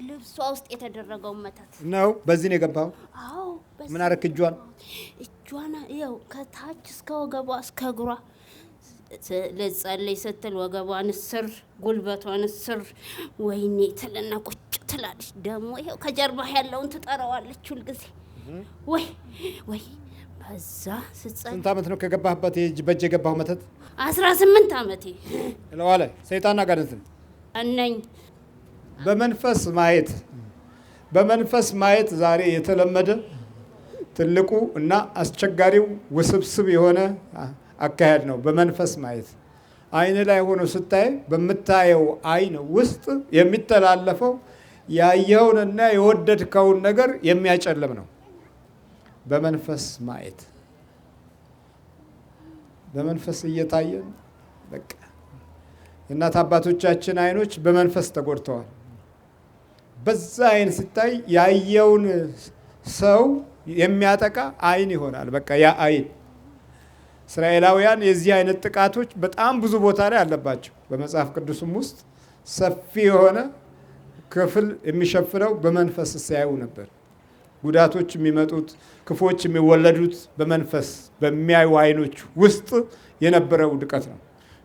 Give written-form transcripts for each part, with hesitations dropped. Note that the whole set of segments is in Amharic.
ልብሷ ውስጥ የተደረገው መተት ነው። በዚህ ነው የገባው? አዎ። ምን አረክ? እጇን ይኸው ከታች እስከ ወገቧ እስከ እግሯ ልጸልይ ስትል ወገቧን ስር ጉልበቷን ስር ወይኔ ትልና ቁጭ ትላለች። ደግሞ ይኸው ከጀርባ ያለውን ትጠራዋለች ሁልጊዜ ወይ ወይ። በዛ ስትጸልይ ስንት ዓመት ነው ከገባህበት በእጅ የገባው መተት? 18 ዓመቴ። ለዋለ ሰይጣን አጋንንት ነኝ። በመንፈስ ማየት ዛሬ የተለመደ ትልቁ እና አስቸጋሪው ውስብስብ የሆነ አካሄድ ነው። በመንፈስ ማየት አይን ላይ ሆኖ ስታይ በምታየው አይን ውስጥ የሚተላለፈው ያየውንና የወደድከውን ነገር የሚያጨልም ነው። በመንፈስ ማየት በመንፈስ እየታየ በቃ እናት አባቶቻችን አይኖች በመንፈስ ተጎድተዋል። በዛ አይን ስታይ ያየውን ሰው የሚያጠቃ አይን ይሆናል። በቃ ያ አይን እስራኤላውያን የዚህ አይነት ጥቃቶች በጣም ብዙ ቦታ ላይ አለባቸው። በመጽሐፍ ቅዱስም ውስጥ ሰፊ የሆነ ክፍል የሚሸፍነው በመንፈስ ሲያዩ ነበር። ጉዳቶች የሚመጡት ክፎች የሚወለዱት በመንፈስ በሚያዩ አይኖች ውስጥ የነበረው ውድቀት ነው።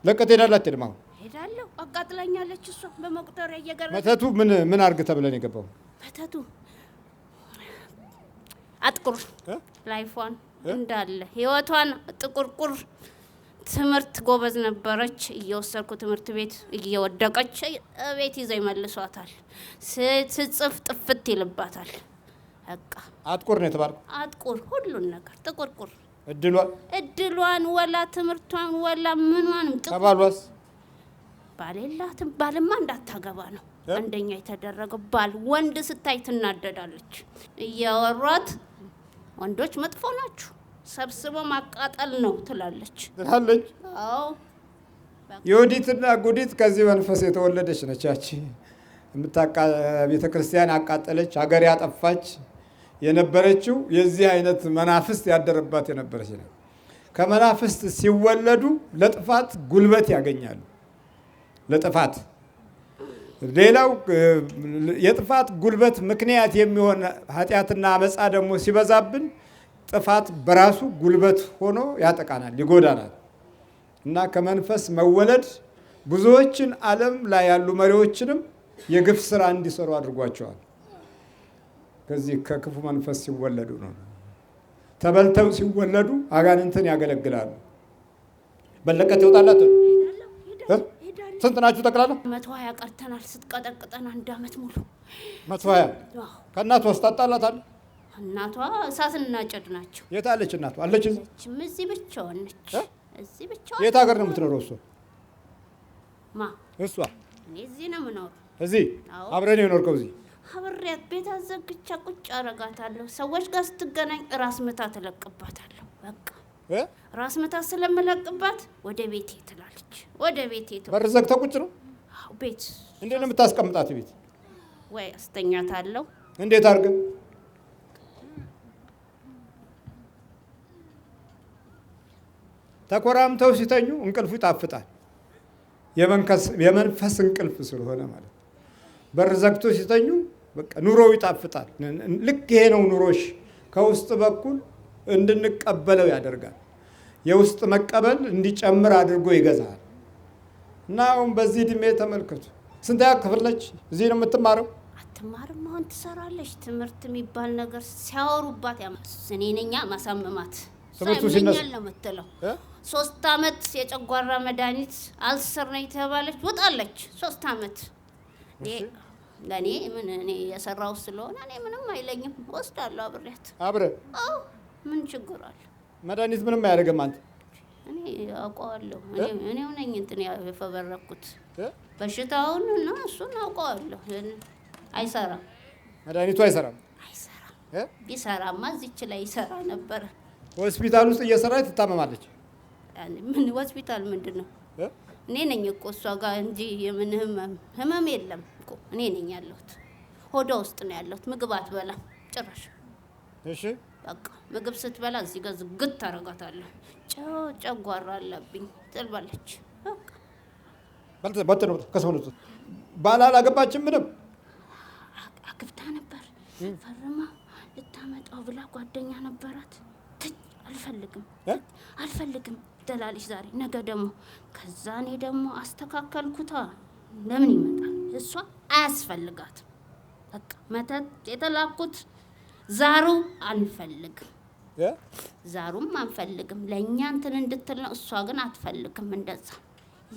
ለቀት ሄዳላት ደማው ሄዳለሁ። አቃጥላኛለች እሷ በመቁጠሪያ እየገረመች። መተቱ ምን አርግ ተብለን የገባው? መተቱ አጥቁር ላይፏን እንዳለ ህይወቷን ጥቁርቁር። ትምህርት ጎበዝ ነበረች። እየወሰድኩ ትምህርት ቤት እየወደቀች ቤት ይዘው ይመልሷታል። ስትጽፍ ጥፍት ይልባታል። በቃ አጥቁር ነው የተባልኩት። አጥቁር ሁሉን ነገር ጥቁርቁር። እድሏን ወላ ትምህርቷን ወላ ምኗንም ጥቁር። ከባሏስ? ባል የላትም። ባልማ እንዳታገባ ነው አንደኛ የተደረገው። ባል ወንድ ስታይ ትናደዳለች። እያወሯት ወንዶች መጥፎ ናችሁ ሰብስቦ ማቃጠል ነው ትላለች። አዎ። የወዲትና ጉዲት ከዚህ መንፈስ የተወለደች ነች። ያቺ ቤተ ክርስቲያን አቃጠለች፣ ሀገር ያጠፋች የነበረችው የዚህ አይነት መናፍስት ያደረባት የነበረች ነው። ከመናፍስት ሲወለዱ ለጥፋት ጉልበት ያገኛሉ። ለጥፋት ሌላው የጥፋት ጉልበት ምክንያት የሚሆን ኃጢአትና አመፃ ደግሞ ሲበዛብን ጥፋት በራሱ ጉልበት ሆኖ ያጠቃናል፣ ይጎዳናል። እና ከመንፈስ መወለድ ብዙዎችን ዓለም ላይ ያሉ መሪዎችንም የግፍ ስራ እንዲሰሩ አድርጓቸዋል። ከዚህ ከክፉ መንፈስ ሲወለዱ ነው። ተበልተው ሲወለዱ አጋንንትን ያገለግላሉ። በለቀት ይወጣላት። ስንት ናችሁ ጠቅላላ? 120 ቀርተናል። ስትቀጠቅጠን 1 ዓመት ሙሉ 120። ከእናቷ ስታጣላታል? እናቷ እሳትና ጭድ ናቸው። የት አለች እናቷ? አለች እዚህ ብቻዋን ነች። እዚህ ብቻዋን። የት ሀገር ነው የምትኖረው እሷ? እሷ? እኔ እዚህ ነው የምኖረው። እዚህ አብረን የኖርከው? እዚህ አብሬያት ቤት አዘግቻ ቁጭ አረጋታለሁ። ሰዎች ጋር ስትገናኝ ራስ ምታት እለቅባታለሁ። በቃ ራስ ምታት ስለምለቅባት ወደ ቤቴ ትላለች። ወደ ቤቴ በር ዘግተህ ቁጭ ነው? አዎ። ቤት እንዴት ነው የምታስቀምጣት? ቤት ወይ አስተኛታለሁ። እንዴት አድርገህ? ተኮራምተው ሲተኙ እንቅልፉ ይጣፍጣል። የመንፈስ እንቅልፍ ስለሆነ ማለት ነው። በር ዘግቶ ሲተኙ በቃ ኑሮው ይጣፍጣል። ልክ ይሄ ነው ኑሮሽ። ከውስጥ በኩል እንድንቀበለው ያደርጋል። የውስጥ መቀበል እንዲጨምር አድርጎ ይገዛል። እና አሁን በዚህ እድሜ ተመልከቱ። ስንተኛ ክፍል ነች? እዚህ ነው የምትማረው? አትማርም። አሁን ትሰራለች። ትምህርት የሚባል ነገር ሲያወሩባት እኔ ነኝ ማሳመማት። ትምህርቱ ሲነሳ ነው የምትለው። 3 ዓመት የጨጓራ መድኃኒት አልሰር ነው የተባለች ወጣለች። 3 ዓመት ለኔ ምን እኔ የሰራው ስለሆነ እኔ ምንም አይለኝም። ወስዳለሁ አብሬያት። አብረን? አዎ። ምን ችግር አለ? መድኃኒት ምንም አያደርግም። አንተ? እኔ አውቀዋለሁ። እኔው ነኝ እንትን የፈበረኩት በሽታውን እና እሱን አውቀዋለሁ። አይሰራም። መድኃኒቱ አይሰራም። ቢሰራማ እዚች ላይ ይሰራ ነበረ። ሆስፒታል ውስጥ እየሰራች ትታመማለች። ምን ሆስፒታል ምንድን ነው? እኔ ነኝ እኮ እሷ ጋር እንጂ የምን ህመም የለም እኮ እኔ ነኝ ያለሁት። ሆዷ ውስጥ ነው ያለሁት። ምግብ አትበላም ጭራሽ። እሺ በቃ ምግብ ስትበላ እዚህ ጋር ዝግት ታረጋታለሁ። ጨጓራ አለብኝ ትልባለች። በቃ ከሰውነቱ ባል አላገባችም። ምንም አግብታ ነበር ፈርማ ልታመጣው ብላ ጓደኛ ነበራት። አልፈልግም ትላለች ዛሬ ነገ ደግሞ። ከዛ እኔ ደግሞ አስተካከልኩታ። ለምን ይመጣል? እሷ አያስፈልጋትም። በቃ መተት የተላኩት ዛሩ አንፈልግም፣ ዛሩም አንፈልግም። ለእኛ እንትን እንድትል ነው። እሷ ግን አትፈልግም እንደዛ።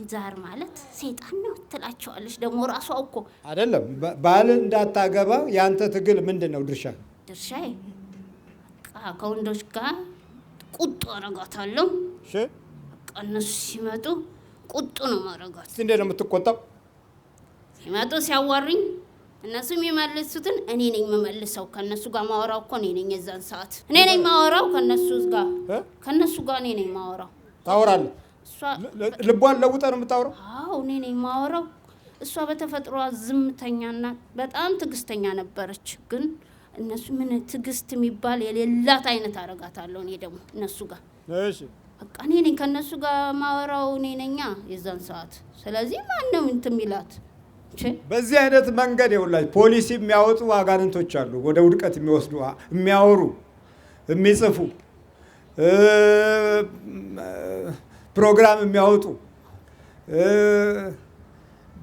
ዛር ማለት ሰይጣን ነው ትላቸዋለች። ደግሞ ራሷ እኮ አይደለም ባል እንዳታገባ ያንተ ትግል ምንድን ነው? ድርሻዬ ከወንዶች ጋር ቁጡ አረጋታለሁ። እነሱ ሲመጡ ቁጡ ነው ማረጋት። እንዴት ነው የምትቆጣው? ሲመጡ ሲያዋሩኝ እነሱ የሚመልሱትን እኔ ነኝ የምመልሰው። ከነሱ ጋር ማወራው እኮ እኔ ነኝ። የዛን ሰዓት እኔ ነኝ ማወራው ከነሱ ጋር እኔ ነኝ ማወራው። ታወራለህ? ልቧን ለውጠ ነው የምታወራው? አዎ እኔ ነኝ ማወራው። እሷ በተፈጥሯ ዝምተኛና በጣም ትዕግስተኛ ነበረች። ግን እነሱ ምን ትዕግስት የሚባል የሌላት አይነት አረጋታለሁ። እኔ ደግሞ እነሱ ጋር በቃ እኔ ነኝ ከነሱ ጋር ማወራው እኔ ነኛ የዛን ሰዓት። ስለዚህ ማንም እንትን የሚላት በዚህ አይነት መንገድ ይውላል። ፖሊሲ የሚያወጡ አጋንንቶች አሉ፣ ወደ ውድቀት የሚወስዱ የሚያወሩ የሚጽፉ ፕሮግራም የሚያወጡ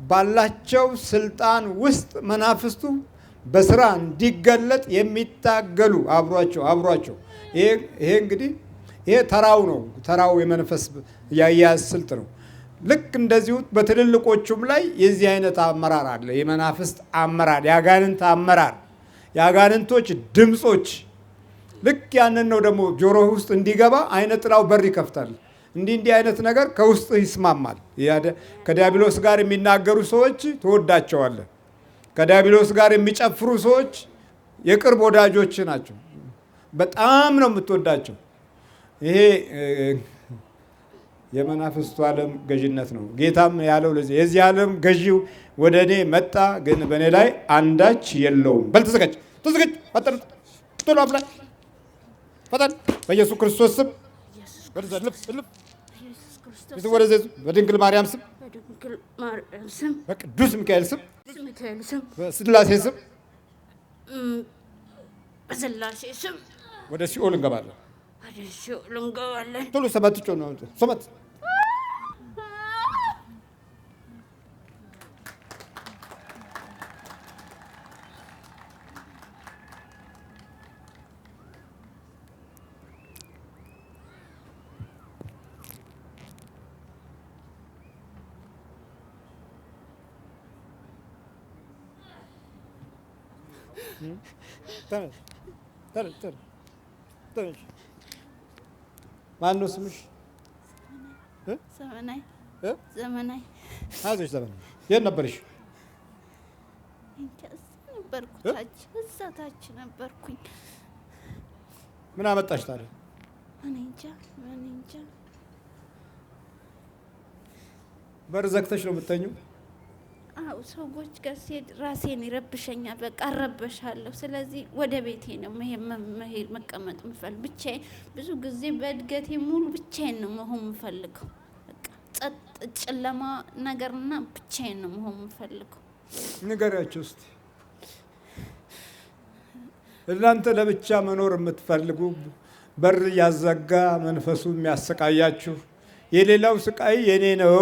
ባላቸው ስልጣን ውስጥ መናፍስቱ በስራ እንዲገለጥ የሚታገሉ አብሯቸው ይሄ እንግዲህ ይሄ ተራው የመንፈስ ያያዝ ስልት ነው። ልክ እንደዚሁ በትልልቆቹም ላይ የዚህ አይነት አመራር አለ። የመናፍስት አመራር፣ የአጋንንት አመራር፣ የአጋንንቶች ድምጾች ልክ ያንን ነው ደግሞ ጆሮ ውስጥ እንዲገባ አይነ ጥላው በር ይከፍታል። እንዲህ አይነት ነገር ከውስጥ ይስማማል። ከዲያብሎስ ጋር የሚናገሩ ሰዎች ትወዳቸዋለህ። ከዲያብሎስ ጋር የሚጨፍሩ ሰዎች የቅርብ ወዳጆች ናቸው። በጣም ነው የምትወዳቸው። ይሄ የመናፍስቱ ዓለም ገዥነት ነው። ጌታም ያለው ለዚህ የዚህ ዓለም ገዢው ወደ እኔ መጣ፣ ግን በእኔ ላይ አንዳች የለውም። በል ተዘጋጅ፣ ፈጠን ጥሎ አብላይ ፈጠን በኢየሱስ ክርስቶስ ስም በድንግል ማርያም ስም በቅዱስ ሚካኤል ስም በስላሴ ስም ወደ ሲኦል እንገባለን። ቶሎ ሰባት ጮህ ነው ሰባት ተነሽ። ማነው ስምሽ? ዘመናዊ። አይዞሽ ዘመናዊ። የት ነበርሽ? እዛ ታች ነበርኩኝ። ምን አመጣሽ ታዲያ? እኔ እንጃ። በር ዘግተሽ ነው የምትተኙው? አዎ ሰዎች ጋር ሲሄድ ራሴን ይረብሸኛል። በቃ እረበሻለሁ። ስለዚህ ወደ ቤቴ ነው መሄድ መቀመጥ የምፈልግ ብቻዬን። ብዙ ጊዜ በእድገቴ ሙሉ ብቻዬን ነው መሆን የምፈልገው። በቃ ጸጥ ጨለማ ነገርና ብቻዬን ነው መሆን የምፈልገው። ንገሪያቸው እስኪ እናንተ ለብቻ መኖር የምትፈልጉ በር ያዘጋ መንፈሱ የሚያሰቃያችሁ የሌላው ስቃይ የኔ ነው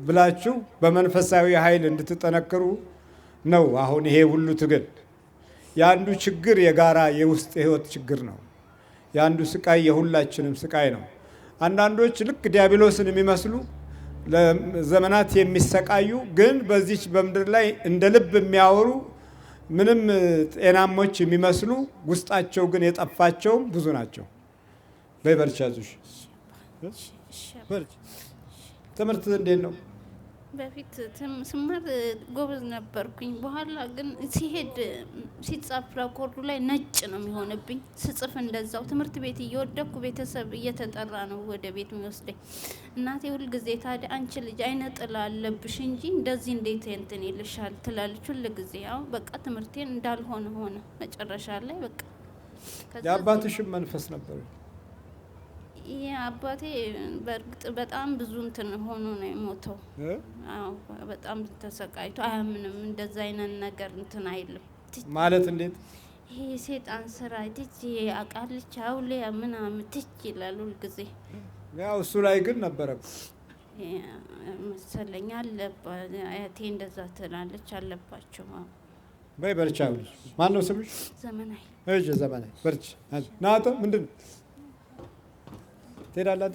ብላችሁ በመንፈሳዊ ኃይል እንድትጠነክሩ ነው። አሁን ይሄ ሁሉ ትግል የአንዱ ችግር የጋራ የውስጥ የህይወት ችግር ነው። የአንዱ ስቃይ የሁላችንም ስቃይ ነው። አንዳንዶች ልክ ዲያብሎስን የሚመስሉ ለዘመናት የሚሰቃዩ ግን በዚች በምድር ላይ እንደ ልብ የሚያወሩ ምንም ጤናሞች የሚመስሉ ውስጣቸው ግን የጠፋቸውም ብዙ ናቸው። በይበልቻዙሽ ትምህርት እንዴት ነው? በፊት ስማር ጎበዝ ነበርኩኝ። በኋላ ግን ሲሄድ ሲጻፍ ራኮርዱ ላይ ነጭ ነው የሚሆንብኝ። ስጽፍ እንደዛው ትምህርት ቤት እየወደኩ ቤተሰብ እየተጠራ ነው ወደ ቤት የሚወስደኝ። እናቴ ሁልጊዜ ታዲያ አንቺ ልጅ አይነ ጥላ አለብሽ እንጂ እንደዚህ እንዴት እንትን ይልሻል ትላለች ሁልጊዜ። አሁን በቃ ትምህርቴን እንዳልሆነ ሆነ መጨረሻ ላይ በቃ። የአባትሽም መንፈስ ነበር? ይሄ አባቴ በእርግጥ በጣም ብዙ እንትን ሆኖ ነው የሞተው። አዎ በጣም ተሰቃይቶ አያምንም። እንደዛ አይነት ነገር እንትን አይልም ማለት። እንዴት? ይሄ ሴጣን ስራ ትች አቃልች አውሊያ ምናምን ትች ይላል ሁልጊዜ። ያው እሱ ላይ ግን ነበረ መሰለኝ አያቴ እንደዛ ትላለች አለባቸው። በይ በርቻ። ማን ነው ስምሽ? ዘመናዊ። እሺ ዘመናዊ በርቻ። ናቶ ምንድን ነው ትሄዳለህ?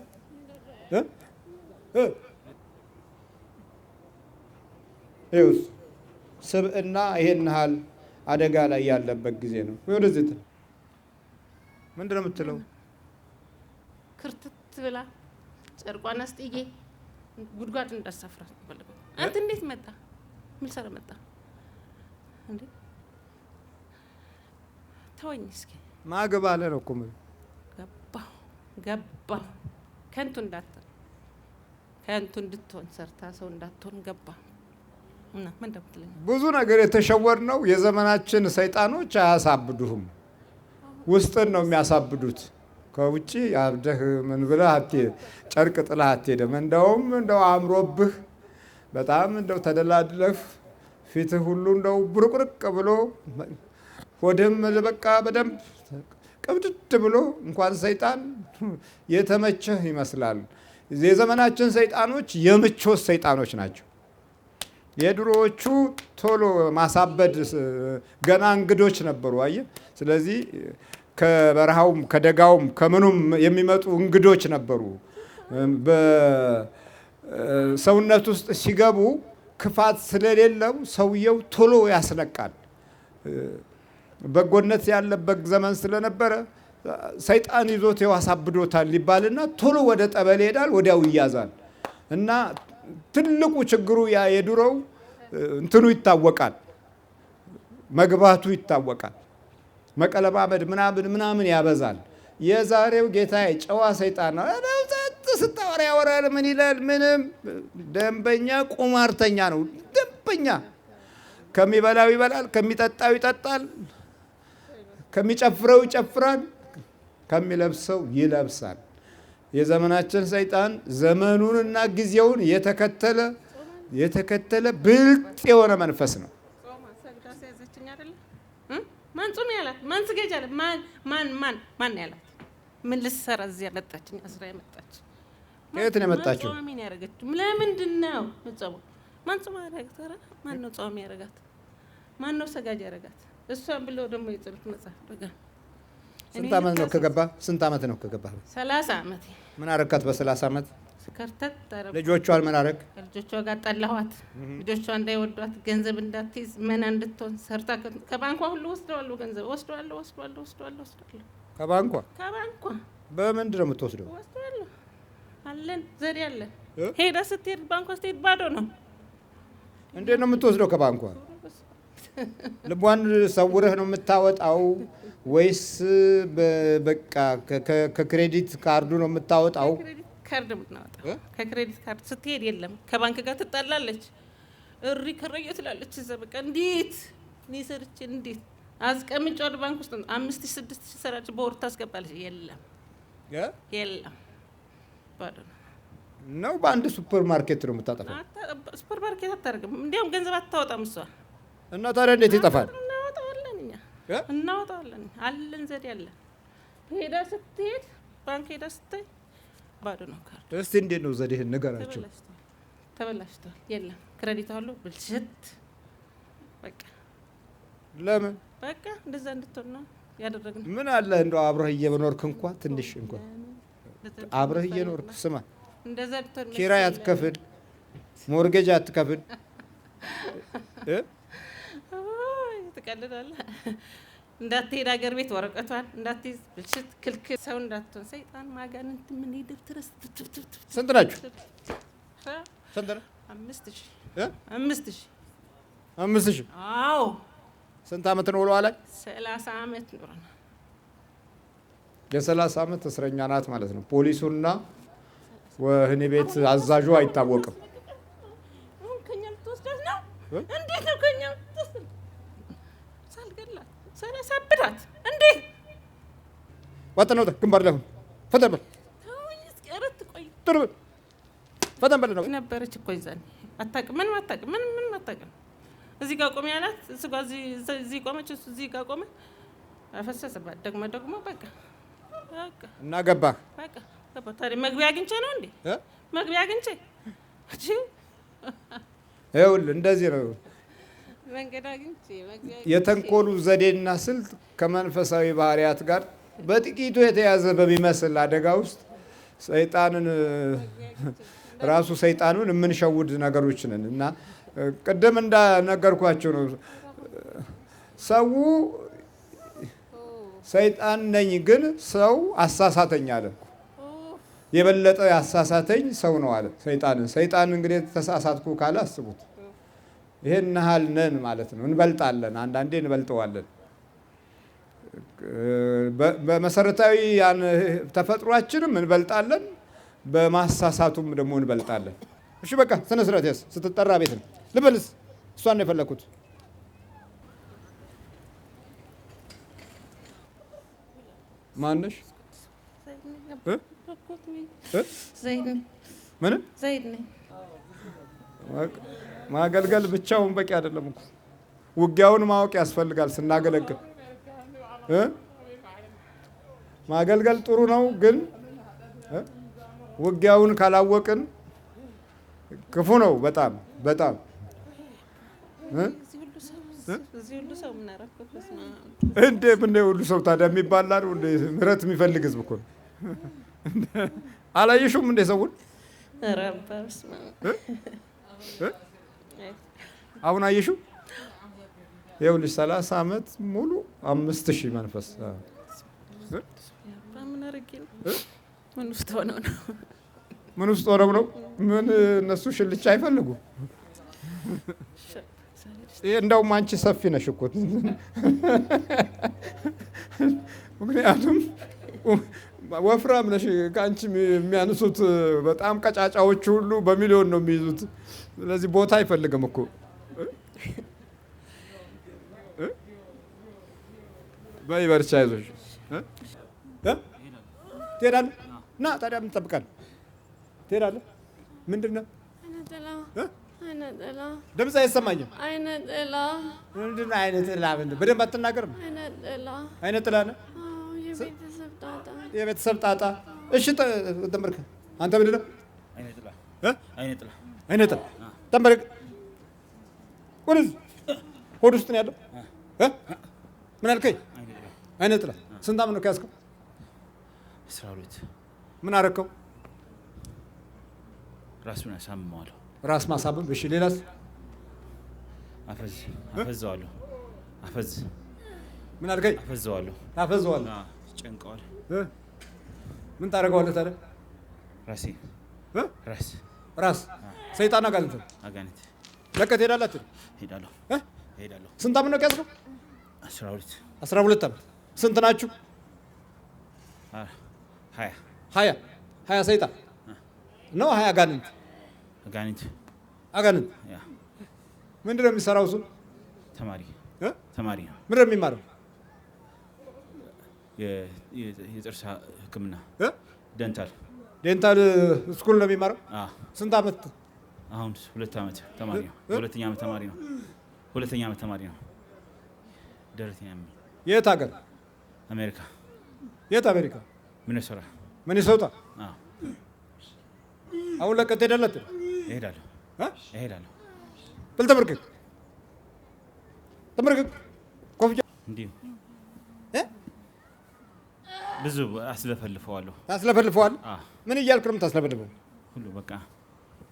ይኸውስ ስብዕና ይሄን ያህል አደጋ ላይ ያለበት ጊዜ ነው። ወደዚህ ምንድን ነው የምትለው? ክርትት ብላ ጨርቋን አስጥዬ ጉድጓድ እንዳሳፍራት ፈልገው። አንተ እንዴት መጣ? ምን ሰራ መጣ እንዴ? ተወኝ እስኪ። ማግባ አለ ነው እኮ ገባ ከንቱ እንድትሆን ሰርታ ሰው እንዳትሆን ገባ እና ምን እንደምትለኝ ብዙ ነገር የተሸወር ነው። የዘመናችን ሰይጣኖች አያሳብዱህም፣ ውስጥን ነው የሚያሳብዱት። ከውጪ አብደህ ምን ብለህ ጨርቅ ጥለህ አትሄድም። እንደው አምሮብህ በጣም እንደው ተደላድለህ ፊትህ ሁሉ እንደው ብሩቅርቅ ብሎ ሆድም በቃ በደንብ ቅብድድ ብሎ እንኳን ሰይጣን የተመቸህ ይመስላል። የዘመናችን ሰይጣኖች የምቾት ሰይጣኖች ናቸው። የድሮዎቹ ቶሎ ማሳበድ ገና እንግዶች ነበሩ። አየህ። ስለዚህ ከበረሃውም ከደጋውም ከምኑም የሚመጡ እንግዶች ነበሩ። በሰውነት ውስጥ ሲገቡ ክፋት ስለሌለው ሰውየው ቶሎ ያስነቃል። በጎነት ያለበት ዘመን ስለነበረ ሰይጣን ይዞት ያሳብዶታል ይባልና ቶሎ ወደ ጠበል ይሄዳል፣ ወዲያው ይያዛል። እና ትልቁ ችግሩ ያ የድሮው እንትኑ ይታወቃል፣ መግባቱ ይታወቃል። መቀለማመድ ምናምን ያበዛል። የዛሬው ጌታዬ ጨዋ ሰይጣን ነው። ስታወራ ያወራል። ምን ይላል? ምንም ደንበኛ ቁማርተኛ ነው። ደንበኛ ከሚበላው ይበላል፣ ከሚጠጣው ይጠጣል፣ ከሚጨፍረው ይጨፍራል፣ ከሚለብሰው ይለብሳል። የዘመናችን ሰይጣን ዘመኑንና ጊዜውን የተከተለ ብልጥ የሆነ መንፈስ ነው። ማን ጾም ያላት? ማን ስገጅ ያላት? ማን ያላት? ምን ልትሰራ እዚህ ያመጣችኝ? አስራ ያመጣች ከየት ነው የመጣችው? ጾም ያደረገችው ለምንድን ነው? ጾም ማን ጾም ያደረጋት? ማን ነው ጾም ያደረጋት? ማን ነው ሰጋጅ ያደረጋት? እሷን ብለው ደግሞ የጸሎት መጽሐፍ በጋ ስንት ዓመት ነው ከገባ? ስንት ዓመት ነው ከገባ? 30 ዓመት። ምን አረካት በ30 ዓመት? ስከርተት ታረብ። ልጆቿን ምን አረክ? ልጆቿ ጋር ጠላኋት። ልጆቿ እንዳይወዷት ገንዘብ እንዳትይዝ መና እንድትሆን ሰርታ ከባንኳ ሁሉ ወስደዋለሁ። ገንዘብ ወስደዋለሁ። ከባንኳ በምንድን ነው የምትወስደው? ወስደዋለሁ። አለን ዘዴ አለን። ሄዳ ስትሄድ ባንኳ ስትሄድ ባዶ ነው። እንዴት ነው የምትወስደው ከባንኳ? ልቧን ሰውረህ ነው የምታወጣው ወይስ በቃ ከክሬዲት ካርዱ ነው የምታወጣው? ካርድ የምትናወጣው ከክሬዲት ካርድ ስትሄድ የለም። ከባንክ ጋር ትጣላለች። እሪ ከረየ ትላለች። እዛ በቃ እንዴት እኔ ሰርቼ እንዴት አስቀምጬ ወደ ባንክ ውስጥ 5,000 6,000 ሰራች በወር ታስገባለች። የለም ባዶ ነው። በአንድ ሱፐር ማርኬት ነው የምታጠፋው። ሱፐር ማርኬት አታደርግም። እንዲያውም ገንዘብ አታወጣም እሷ። እና ታዲያ እንዴት ይጠፋል? እናወጣዋለን አለን ዘዴ አለን። ሄዳ ስትሄድ ባንክ ሄዳ ስታይ ባዶ ነው ካርድ። እስቲ እንዴት ነው ዘዴህን ንገራቸው። ተበላሽቷል። የለም ክሬዲት አለው ብልሽት በቃ። ለምን በቃ እንደዛ እንድትሆን ነው ያደረግነው። ምን አለ እንደው አብረህ እየኖርክ እንኳን ትንሽ እንኳን አብረህ እየኖርክ ስማ፣ እንደዛ እንድትሆን ኪራይ አትከፍል፣ ሞርጌጅ አትከፍል። ትቀልዳለህ። እንዳትሄድ ሀገር ቤት ወረቀቷን እንዳትይዝ ብልሽት ክልክል፣ ሰው እንዳትሆን ሰይጣን ማጋንንት ምን ይደብ ትረስ። ስንት ናችሁ? ስንት ነው? 5000 5000 አዎ። ስንት ዓመት ነው ውሏ ላይ? 30 ዓመት ኖረና የ30 ዓመት እስረኛ ናት ማለት ነው። ፖሊሱና ወህኒ ቤት አዛዡ አይታወቅም። አሁን ከኛ ልትወስዳት ነው? እንዴት ነው ከኛ ልትወስድ? ሳልገላት ሳላሳብዳት እንዴት? ወጥነው ግንባር ለሁን ፈተን በል ተውኝ እስኪ። ኧረ ትቆይ ጥሩ ፈተን በል ነው ነበረች እኮ ይዛኔ። አታውቅም፣ ምንም አታውቅም፣ ምንም አታውቅም። እዚህ ጋር ቆሜ ያላት እሱ ጋር እዚህ ቆመች፣ እሱ እዚህ ጋር ቆመ። አፈሰሰባት ደግሞ በቃ እና ገባህ? በቃ ገባ። ታዲያ መግቢያ አግኝቼ ነው እንዴ? መግቢያ አግኝቼ ይኸውልህ እንደዚህ ነው መንገድ አግኝቼ መግቢያ የተንኮሉ ዘዴና ስልት ከመንፈሳዊ ባህሪያት ጋር በጥቂቱ የተያዘ በሚመስል አደጋ ውስጥ ሰይጣንን ራሱ ሰይጣኑን የምንሸውድ ነገሮች ነን እና ቅድም እንዳነገርኳቸው ነው። ሰው ሰይጣን ነኝ ግን ሰው አሳሳተኝ አለ። የበለጠ ያሳሳተኝ ሰው ነው አለ ሰይጣን እንግዲህ ተሳሳትኩ ካለ አስቡት። ይሄን ያህል ነን ማለት ነው። እንበልጣለን፣ አንዳንዴ እንበልጠዋለን። በመሰረታዊ ያን ተፈጥሯችንም እንበልጣለን፣ በማሳሳቱም ደግሞ እንበልጣለን። እሺ በቃ ስነ ስርዓት ያዝ። ስትጠራ ቤት ነው ልበልስ። እሷን ነው የፈለኩት። ማነሽ? ዘይድ ነኝ። ማገልገል ብቻውን በቂ አይደለም እኮ ውጊያውን ማወቅ ያስፈልጋል። ስናገለግል ማገልገል ጥሩ ነው፣ ግን ውጊያውን ካላወቅን ክፉ ነው። በጣም በጣም እንዴ ምን ሁሉ ሰው ታዲያ የሚባላ ነው እንዴ? ምህረት የሚፈልግ ህዝብ እኮ ነው። አላየሽውም እንዴ ሰውን? አሁን አየሽው? ይኸውልሽ 30 ዓመት ሙሉ 5000 መንፈስ ምን ውስጥ ሆነው ነው? ምን እነሱ ሽልቻ አይፈልጉም። እንደውም አንቺ ሰፊ ነሽ እኮ። ምክንያቱም ወፍራም ነሽ። ከአንቺ የሚያንሱት በጣም ቀጫጫዎች ሁሉ በሚሊዮን ነው የሚይዙት። ስለዚህ ቦታ አይፈልግም እኮ። በይ በርቻ፣ አይዞሽ። ትሄዳለህ? ና ታዲያ ምን ትጠብቃለህ? ትሄዳለህ። ምንድን ነው ድምፅ አይሰማኝም። ምንድን ነው አይነ ጥላ? በደንብ አትናገርም? አይነ ጥላ ነው የቤተሰብ ጣጣ። እሺ ተንበርክ። አንተ ምንድን ነው? አይነ ጥላ። ተንበርክ። ወደዚህ ሆድ ውስጥ ነው ያለው። ምን አልከኝ? አይነ ጥላ። ስንት ዓመት ነው ከያዝከው? 12 ምን አደረከው? ራሱን አሳምመዋለሁ። ራስ ማሳመም። እሺ ሌላስ? አፈዘዋለሁ። ምን አልከኝ? አፈዘዋለሁ። ታፈዘዋለህ? ጨንቀዋል። ምን ታደርገዋለህ ታዲያ? ራስ ሰይጣን አጋንንት ለቀህ ትሄዳለህ? ሄዳለሁ። ስንት ዓመት ነው ከያዝከው? 12 ዓመት። ስንት ናችሁ? 20 ሰይጣን ነው? 20 አጋንንት። ምንድን ነው የሚሰራው እሱ? ተማሪ ነው። ምንድን ነው የሚማረው? የጥርስ ሕክምና ዴንታል ስኩል ነው የሚማረው። ስንት ዓመት? አሁን 2 ዓመት ተማሪ ነው። ሁለተኛ ዓመት ተማሪ ነው። ደረተኛ። የት ሀገር? አሜሪካ። የት አሜሪካ? ሚኒሶታ። አሁን ለቀህ ትሄዳለህ? እሄዳለሁ። በል ተመርክክ። ኮፍያ እንዲሁ ብዙ አስለፈልፈዋለሁ። ታስለፈልፈዋለህ? ምን እያልክ ነው የምታስለፈልፈው? ሁሉ በቃ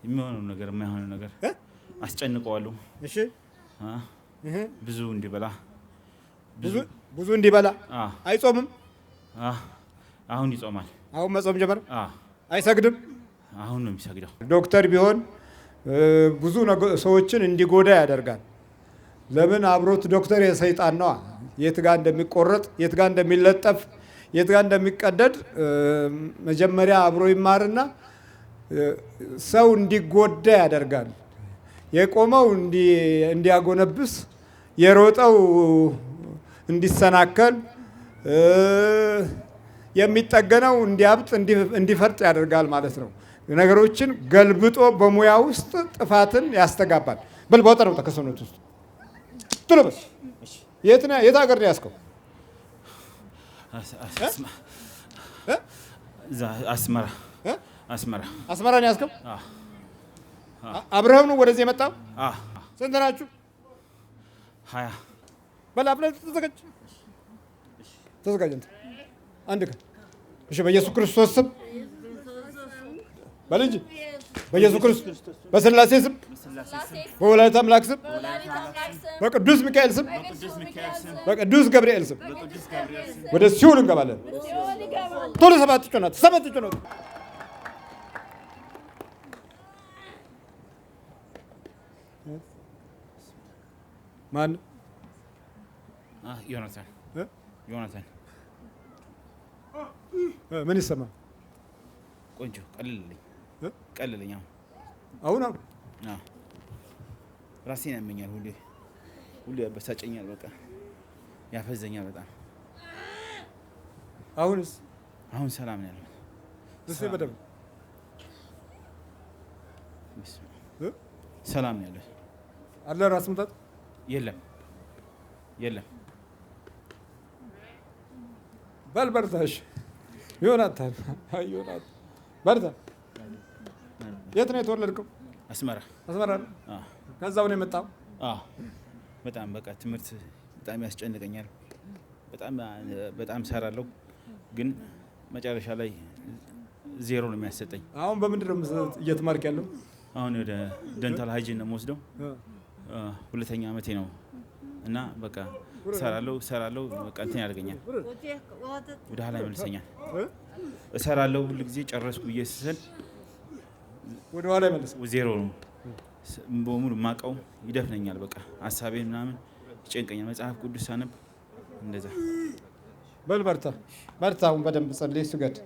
የሚሆነው ነገር የማይሆነው ነገር አስጨንቀዋለሁ። እሺ ብዙ እንዲበላ አይጾምም? አሁን ይጾማል። አሁን መጾም ጀመረ? አይሰግድም? አሁን ነው የሚሰግደው። ዶክተር ቢሆን ብዙ ሰዎችን እንዲጎዳ ያደርጋል። ለምን? አብሮት ዶክተር የሰይጣን ነዋ። የት ጋር እንደሚቆረጥ፣ የት ጋር እንደሚለጠፍ፣ የት ጋር እንደሚቀደድ መጀመሪያ አብሮ ይማርና ሰው እንዲጎዳ ያደርጋል። የቆመው እንዲያጎነብስ፣ የሮጠው እንዲሰናከል፣ የሚጠገነው እንዲያብጥ፣ እንዲፈርጥ ያደርጋል ማለት ነው። ነገሮችን ገልብጦ በሙያ ውስጥ ጥፋትን ያስተጋባል። በል በወጣ ነው ከሰውነት ውስጥ ቶሎ በል። የት ሀገር ነው ያዝከው? አስመራ አስመራ ነው ያዝከው? አብረህም ነው ወደዚህ የመጣው? ስንት ናችሁ? 20 በል አብረህ ተዘጋጅ። አንድ ቀን እሺ፣ በኢየሱስ ክርስቶስ ስም በል እንጂ በኢየሱስ ክርስቶስ በስላሴ ስም በወላዲተ አምላክ ስም በቅዱስ ሚካኤል ስም በቅዱስ ገብርኤል ስም ወደ ሲኦል እንገባለን። ቶሎ 7 ጮናት። ማን? ዮናታን ምን ይሰማ? ቆንጆ ቀልልኝ። አሁን ራሴን ያመኛል፣ ሁሌ ያበሳጨኛል፣ በቃ ያፈዘኛል በጣም። አሁን ሰላም ነው ያለው። በደምብ ሰላም ነው ያለው። አለ ራስ ምታት የለም። በል በርታ። እሺ ዮናታን በርታ። የት ነው የተወለድከው? አስመራ ነው። ከዛው ነው የመጣው? በጣም በቃ ትምህርት በጣም ያስጨንቀኛል። በጣም ሰራለሁ፣ ግን መጨረሻ ላይ 0 ነው የሚያሰጠኝ። አሁን በምንድን ነው እየተማርክ ያለው? አሁን ወደ ደንታል ሃይጂን ነው የምወስደው። 2ኛ ዓመቴ ነው እና በቃ ሰራለሁ በቃ እንትን ያደርገኛል፣ ወደ ኋላ ይመልሰኛል። እሰራለሁ ሁሉ ጊዜ ጨረስኩ ብዬ ስል ወደ ኋላ ይመልሰኛል። 0 ነው በሙሉ ማቀው ይደፍነኛል። በቃ ሀሳቤን ምናምን ይጨንቀኛል። መጽሐፍ ቅዱስ ሳነብ እንደዛ። በል በርታ። አሁን በደንብ ጸልይ፣ ስገድ።